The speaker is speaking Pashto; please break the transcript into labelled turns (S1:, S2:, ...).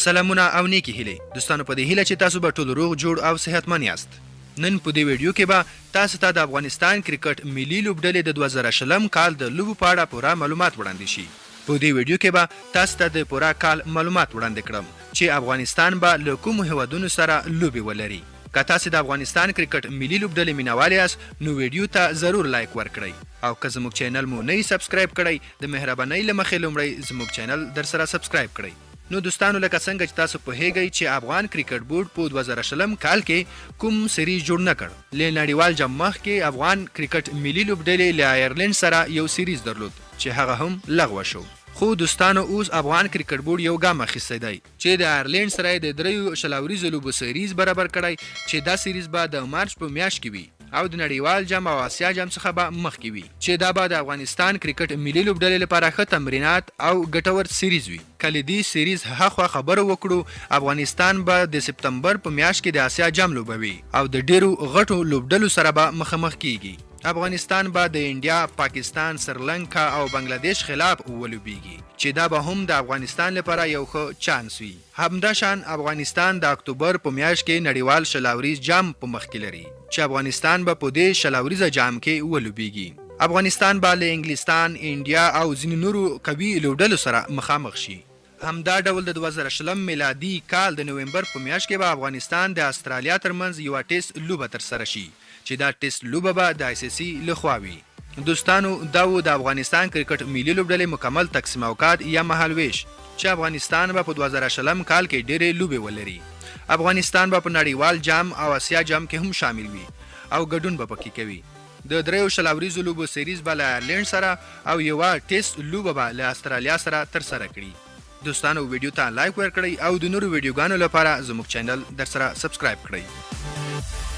S1: سلامونه او نیکی هیلې دوستانو، په دې هیله چې تاسو به ټول روغ جوړ او صحتمند یاست. نن په دې ویډیو کې به تاسو ته د افغانستان کریکټ ملي لوبډلې د 2020 کال د لوبو په اړه پوره معلومات وړاندې شي. په دې ویډیو کې به تاسو ته د پوره کال معلومات وړاندې کړم چې افغانستان به له کومو هیوادونو سره لوبې ولري. که تاسو د افغانستان کریکټ ملي لوبډلې مینوال یاست نو ویډیو ته ضرور لایک ورکړئ او که زموږ چینل مو نه سبسکرایب کړئ د مهربانۍ له مخې لومړی زموږ چینل در سره سبسکرایب کړئ. نو دوستانو، لکه څنګه چې تاسو پوهیږئ چې افغان کرکټ بورډ په 2020 کال کې کوم سیریز جوړ نه کړ. له نړیوال جام مخکې افغان کرکټ ملي لوبډلې له آیرلند سره یو سیریز درلود چې هغه هم لغوه شو. خو دوستانو، اوس افغان کرکټ بورډ یو ګام اخیستی دی چې د آیرلند سره د 3 شلوریزو لوبو سیریز برابر کړی چې دا سیریز به د مارچ په میاشت کې وي او د نړیوال جام او آسیا جام څخه به مخکې وي چې دا به د افغانستان کرکټ ملي لوبډلې لپاره ښه تمرینات او ګټور سیریز وي. کله دې سیریز هغه خبره وکړو، افغانستان به د سپتمبر په میاشت کې د آسیا جام لوبوي او د ډیرو غټو لوبډلو سره به مخامخ کیږي. افغانستان به د انډیا، پاکستان، سریلانکا او بنگلاديش خلاف ولوبېږي چې دا به هم د افغانستان لپاره یو ښه چانس وي. همداشان افغانستان د اکتوبر په میاشت کې نړیوال شلوریز جام په مخ کې لري چې افغانستان به په دې شلوریز جام کې ولوبېږي. افغانستان به له انګلستان، انډیا او ځینو نورو قوي لوبډلو سره مخامخ شي. همدا ډول د 2020 میلادي کال د نوومبر په میاشت کې به افغانستان د استرالیا ترمنځ یو ټیسټ لوبه ترسره شي چې دا ټیسټ لوبه به د آی سی سی لخوا وي. دوستانو، دا و د افغانستان کرکټ ملي لوبډلې مکمل تقسیم اوقات یا مهالویش چې افغانستان به په 2020 کال کې ډېرې لوبې ولري. افغانستان به په نړیوال جام او آسیا جام کې هم شامل وي او ګډون به پکې کوي. د 3 شلوریزو لوبو سیریز به له آیرلند سره او یو ټیسټ لوبه به له استرالیا سره ترسره کړي. دوستانو، ویډیو ته لایک ورکړئ او د نورو ویډیوګانو لپاره زموږ چینل در سره سبسکرایب کړئ.